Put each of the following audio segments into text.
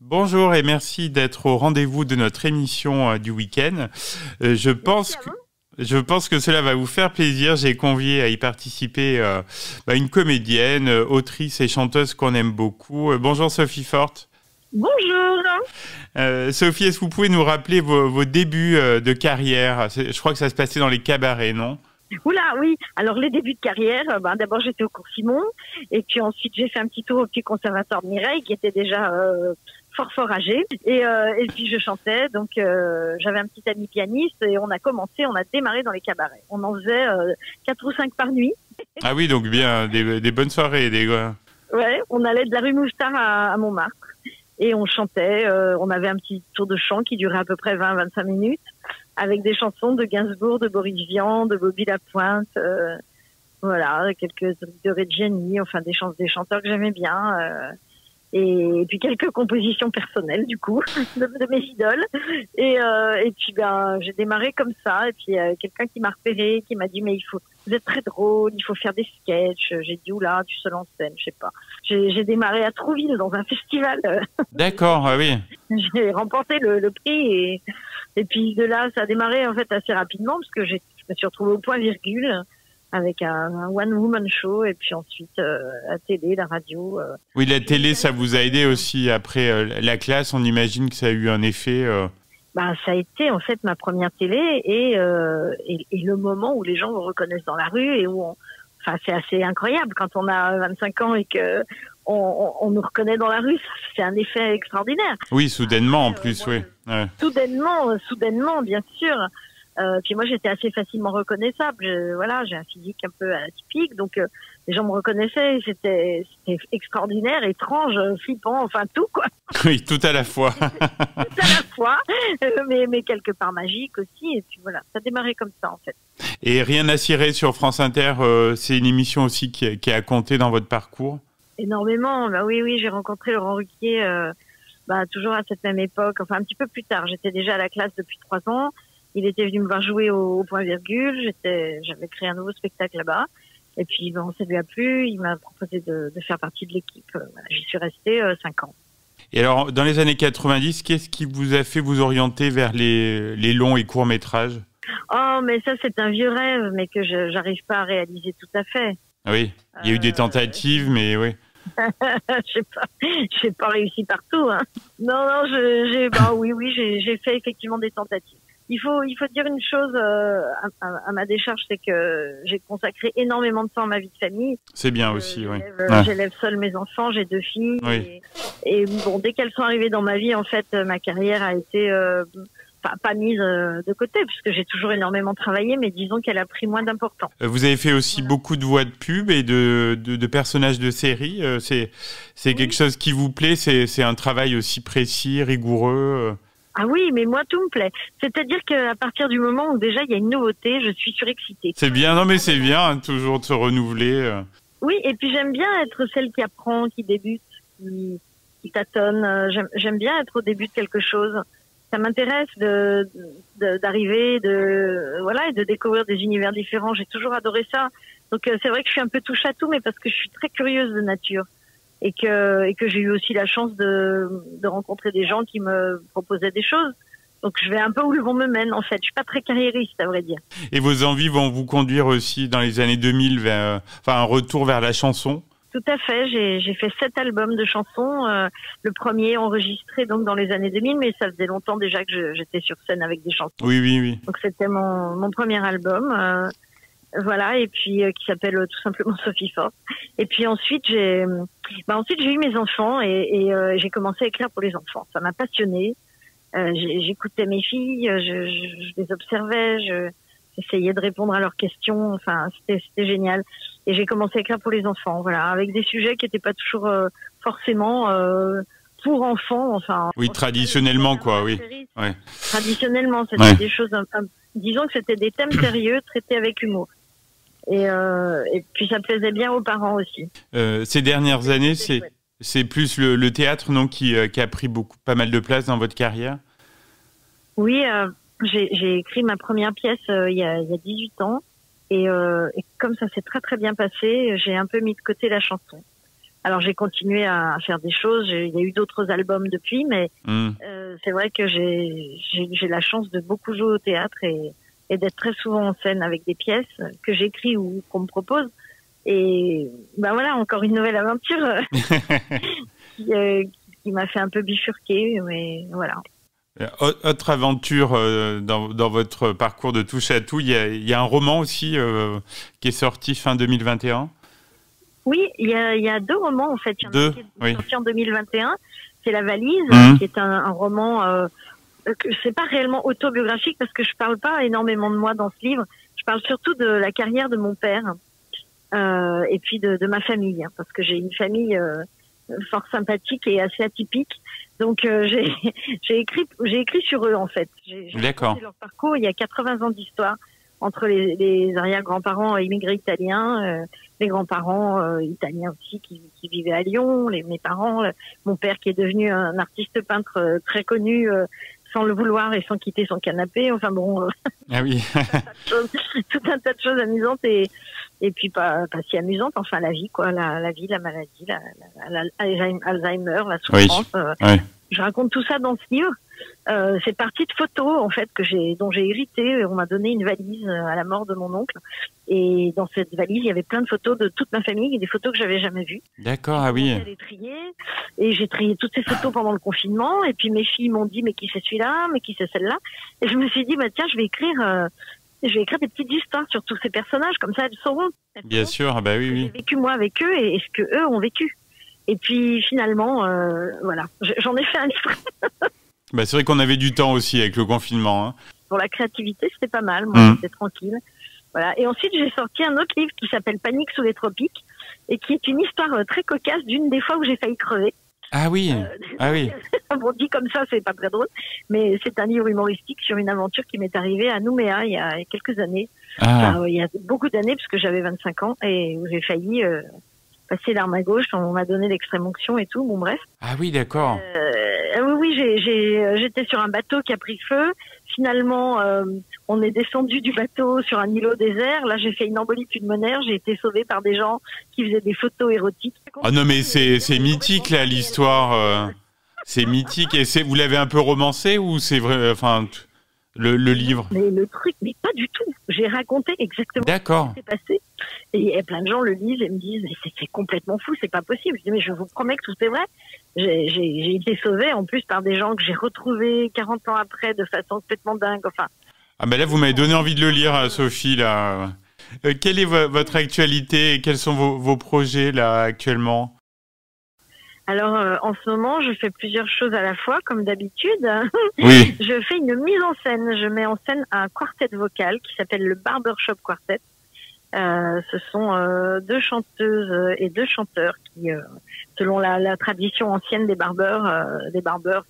Bonjour et merci d'être au rendez-vous de notre émission du week-end. Je pense que cela va vous faire plaisir. J'ai convié à y participer une comédienne, autrice et chanteuse qu'on aime beaucoup. Bonjour Sophie Forte. Bonjour. Sophie, est-ce que vous pouvez nous rappeler vos débuts de carrière? Je crois que ça se passait dans les cabarets, non? Oula, oui. Alors, les débuts de carrière, d'abord, j'étais au cours Simon. Et puis ensuite, j'ai fait un petit tour au petit conservatoire de Mireille, qui était déjà fort âgé. Et puis, je chantais. Donc, j'avais un petit ami pianiste et on a démarré dans les cabarets. On en faisait 4 ou 5 par nuit. Ah oui, donc bien, des bonnes soirées. Ouais, on allait de la rue Mouffetard à Montmartre. Et on chantait, on avait un petit tour de chant qui durait à peu près 20-25 minutes, avec des chansons de Gainsbourg, de Boris Vian, de Bobby Lapointe, voilà, quelques de Reggiani, enfin des chanteurs que j'aimais bien, et puis quelques compositions personnelles du coup de mes idoles. Et puis j'ai démarré comme ça, et puis quelqu'un qui m'a repéré, qui m'a dit mais vous êtes très drôle, il faut faire des sketchs. J'ai dit oula, tu seul en scène, je sais pas. J'ai démarré à Trouville dans un festival. D'accord, ah oui. J'ai remporté le prix et puis de là ça a démarré en fait assez rapidement parce que je me suis retrouvée au point virgule avec un one woman show et puis ensuite la télé, la radio. Oui, la télé, ça vous a aidé aussi après la classe. On imagine que ça a eu un effet. Ça a été en fait ma première télé et le moment où les gens vous reconnaissent dans la rue et enfin c'est assez incroyable quand on a 25 ans et que on nous reconnaît dans la rue, c'est un effet extraordinaire. Oui, soudainement en plus, oui. Ouais. Soudainement, bien sûr. Puis moi, j'étais assez facilement reconnaissable. Voilà, j'ai un physique un peu atypique, donc les gens me reconnaissaient. C'était extraordinaire, étrange, flippant, enfin tout quoi. Oui, tout à la fois. Tout à la fois, mais quelque part magique aussi. Et puis voilà, ça a démarré comme ça en fait. Et Rien à cirer sur France Inter, c'est une émission aussi qui a compté dans votre parcours? Énormément. Oui, j'ai rencontré Laurent Ruquier toujours à cette même époque, enfin un petit peu plus tard. J'étais déjà à la classe depuis 3 ans. Il était venu me voir jouer au point virgule. J'avais créé un nouveau spectacle là-bas. Et puis ça lui a plu. Il m'a proposé de faire partie de l'équipe. J'y suis restée 5 ans. Et alors, dans les années 90, qu'est-ce qui vous a fait vous orienter vers les longs et courts métrages? Oh, mais ça c'est un vieux rêve, mais que j'arrive pas à réaliser tout à fait. Oui, il y a eu des tentatives, mais oui. j'ai pas réussi partout. Hein. Non, j'ai fait effectivement des tentatives. Il faut dire une chose à ma décharge, c'est que j'ai consacré énormément de temps à ma vie de famille. C'est bien aussi, oui. J'élève seule mes enfants, j'ai 2 filles. Oui. Et bon, dès qu'elles sont arrivées dans ma vie, en fait, ma carrière a été pas mise de côté, puisque j'ai toujours énormément travaillé, mais disons qu'elle a pris moins d'importance. Vous avez fait aussi beaucoup de voix de pub et de personnages de séries. C'est quelque chose qui vous plaît? C'est un travail aussi précis, rigoureux? Ah oui, mais moi tout me plaît. C'est-à-dire qu'à partir du moment où déjà il y a une nouveauté, je suis surexcitée. C'est bien, non mais c'est bien hein, toujours de se renouveler. Oui, et puis j'aime bien être celle qui apprend, qui débute, qui tâtonne. J'aime bien être au début de quelque chose. Ça m'intéresse d'arriver, et de découvrir des univers différents. J'ai toujours adoré ça. Donc c'est vrai que je suis un peu touche à tout, mais parce que je suis très curieuse de nature. Et que j'ai eu aussi la chance de rencontrer des gens qui me proposaient des choses. Donc je vais un peu où le vent me mène en fait. Je suis pas très carriériste à vrai dire. Et vos envies vont vous conduire aussi dans les années 2000 vers un retour vers la chanson? Tout à fait. J'ai fait 7 albums de chansons. Le premier enregistré donc dans les années 2000, mais ça faisait longtemps déjà que j'étais sur scène avec des chansons. Oui. Donc c'était mon premier album. Voilà, et puis qui s'appelle tout simplement Sophie Forte. Et puis ensuite j'ai eu mes enfants et j'ai commencé à écrire pour les enfants. Ça m'a passionnée. J'écoutais mes filles, je les observais, j'essayais de répondre à leurs questions. Enfin, c'était génial. Et j'ai commencé à écrire pour les enfants, voilà, avec des sujets qui n'étaient pas toujours forcément pour enfants. Enfin, oui, traditionnellement quoi, oui. Ouais. Traditionnellement, c'était des choses. Disons que c'était des thèmes sérieux traités avec humour. Et puis ça plaisait bien aux parents aussi. Ces dernières années, c'est plus le théâtre non qui a pris pas mal de place dans votre carrière? Oui, j'ai écrit ma première pièce il y a 18 ans et comme ça s'est très très bien passé, j'ai un peu mis de côté la chanson Alors j'ai continué à faire des choses. Il y a eu d'autres albums depuis, mais c'est vrai que j'ai la chance de beaucoup jouer au théâtre et d'être très souvent en scène avec des pièces que j'écris ou qu'on me propose. Et ben voilà, encore une nouvelle aventure qui m'a fait un peu bifurquer, mais voilà. Autre aventure dans votre parcours de touche à tout, il y a un roman aussi qui est sorti fin 2021. Oui, il y a 2 romans en fait. Il y en a qui est sorti en 2021. C'est La Valise, qui est un roman. C'est pas réellement autobiographique parce que je parle pas énormément de moi dans ce livre. Je parle surtout de la carrière de mon père et puis de ma famille, hein, parce que j'ai une famille fort sympathique et assez atypique. Donc j'ai écrit sur eux en fait. J'ai raconté leur parcours. Il y a 80 ans d'histoire entre les arrière-grands-parents immigrés italiens, les grands-parents italiens aussi qui vivaient à Lyon, mes parents, mon père qui est devenu un artiste peintre très connu sans le vouloir et sans quitter son canapé. Enfin bon, ah oui. tout un tas de choses amusantes et puis pas si amusantes. Enfin la vie quoi, la vie, la maladie, Alzheimer, la souffrance. Oui. Je raconte tout ça dans ce livre. C'est parti de photos en fait dont j'ai hérité. On m'a donné une valise à la mort de mon oncle et dans cette valise il y avait plein de photos de toute ma famille et des photos que j'avais jamais vues. D'accord, ah oui. J'ai trié et j'ai trié toutes ces photos pendant le confinement et puis mes filles m'ont dit mais qui c'est celui-là, mais qui c'est celle-là et je me suis dit bah tiens je vais écrire des petites histoires sur tous ces personnages comme ça elles sauront. Bien sûr, bah oui. J'ai vécu moi avec eux et ce que eux ont vécu. Et puis finalement, voilà, j'en ai fait un livre. Bah, c'est vrai qu'on avait du temps aussi avec le confinement. Hein. Pour la créativité, c'était pas mal. Moi, j'étais tranquille. Voilà. Et ensuite, j'ai sorti un autre livre qui s'appelle Panique sous les tropiques et qui est une histoire très cocasse d'une des fois où j'ai failli crever. Ah oui, ah oui. Bon, dit comme ça, c'est pas très drôle, mais c'est un livre humoristique sur une aventure qui m'est arrivée à Nouméa il y a quelques années. Enfin, il y a beaucoup d'années, puisque j'avais 25 ans et où j'ai failli passer l'arme à gauche. On m'a donné l'extrême onction et tout. Bon, bref. Ah oui, d'accord. Oui, j'étais sur un bateau qui a pris feu. Finalement, on est descendu du bateau sur un îlot désert. Là, j'ai fait une embolie pulmonaire. J'ai été sauvée par des gens qui faisaient des photos érotiques. Ah non, mais c'est mythique, là, l'histoire. C'est mythique. Et vous l'avez un peu romancé ou c'est vrai, enfin, le livre? Mais le truc, mais pas du tout. J'ai raconté exactement ce qui s'est passé. Et plein de gens le lisent et me disent, mais c'est complètement fou, c'est pas possible. Je dis, mais je vous promets que tout est vrai. J'ai été sauvée, en plus, par des gens que j'ai retrouvés 40 ans après de façon complètement dingue. Enfin. Ah ben là, vous m'avez donné envie de le lire, Sophie, là. Quelle est votre actualité et quels sont vos projets, là, actuellement? Alors, en ce moment, je fais plusieurs choses à la fois, comme d'habitude. Oui. Je fais une mise en scène. Je mets en scène un quartet vocal qui s'appelle le Barbershop Quartet. Ce sont 2 chanteuses et 2 chanteurs qui, selon la tradition ancienne des barbeurs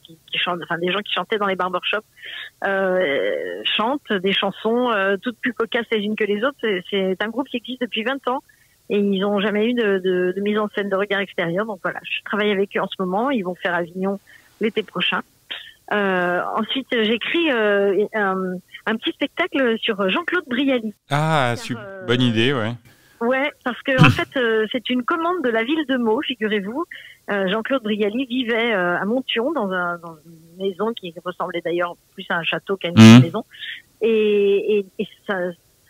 qui chantent, enfin des gens qui chantaient dans les barbershops, chantent des chansons toutes plus cocasses les unes que les autres. C'est un groupe qui existe depuis 20 ans. Et ils n'ont jamais eu de mise en scène de regard extérieur. Donc voilà, je travaille avec eux en ce moment. Ils vont faire Avignon l'été prochain. Ensuite, j'écris un petit spectacle sur Jean-Claude Brialy. Ah, bonne idée, ouais. Ouais, parce que en fait, c'est une commande de la ville de Meaux, figurez-vous. Jean-Claude Brialy vivait à Monthyon, dans une maison qui ressemblait d'ailleurs plus à un château qu'à une maison. Et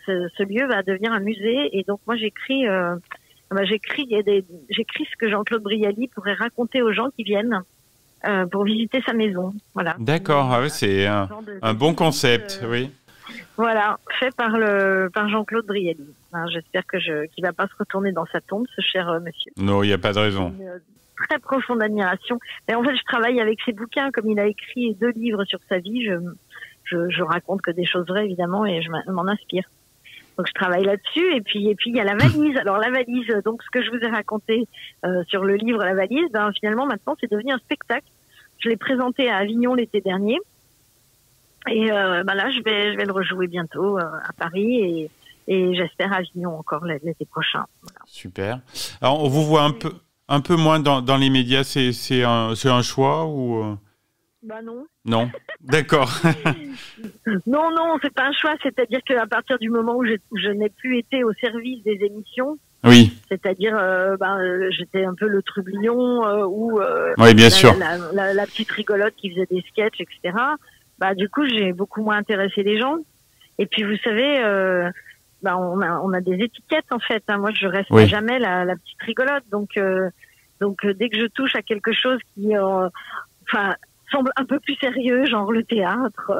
ce lieu va devenir un musée. Et donc moi, j'écris ce que Jean-Claude Brialy pourrait raconter aux gens qui viennent pour visiter sa maison. Voilà. D'accord, ah ouais, c'est un bon concept, oui. Voilà, fait par Jean-Claude Brialy. Hein, j'espère qu'il va pas se retourner dans sa tombe, ce cher monsieur. Non, il n'y a pas de raison. Une très profonde admiration. Et en fait, je travaille avec ses bouquins, comme il a écrit 2 livres sur sa vie. Je raconte que des choses vraies, évidemment, et je m'en inspire. Donc je travaille là-dessus et puis il y a la valise. Alors la valise, donc ce que je vous ai raconté sur le livre La valise, ben finalement maintenant c'est devenu un spectacle. Je l'ai présenté à Avignon l'été dernier et ben là je vais le rejouer bientôt à Paris et j'espère à Avignon encore l'été prochain. Voilà. Super. Alors on vous voit un peu moins dans les médias. C'est un choix ou Bah non. Non. D'accord. Non, c'est pas un choix. C'est-à-dire qu'à partir du moment où je n'ai plus été au service des émissions, Oui. C'est-à-dire, j'étais un peu le trublion ou Oui, bien sûr. La petite rigolote qui faisait des sketchs, etc. Du coup, j'ai beaucoup moins intéressé les gens. Et puis, vous savez, on a des étiquettes en fait. Hein. Moi, je reste jamais la petite rigolote. Donc, dès que je touche à quelque chose qui, semble un peu plus sérieux, genre le théâtre,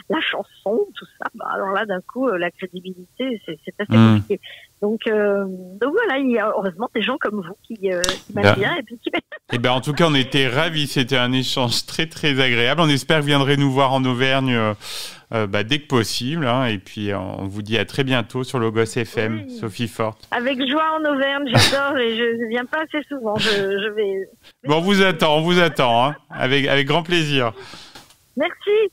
la chanson, tout ça, alors là, d'un coup, la crédibilité, c'est assez compliqué. Donc voilà, il y a heureusement des gens comme vous qui m'aiment bien et puis qui en tout cas, on était ravis. C'était un échange très, très agréable. On espère que vous viendrez nous voir en Auvergne dès que possible. Hein, et puis, on vous dit à très bientôt sur Logos FM, Sophie Forte. Avec joie en Auvergne, j'adore et je viens pas assez souvent. Je vais... Bon, on vous attend, hein, avec grand plaisir. Merci.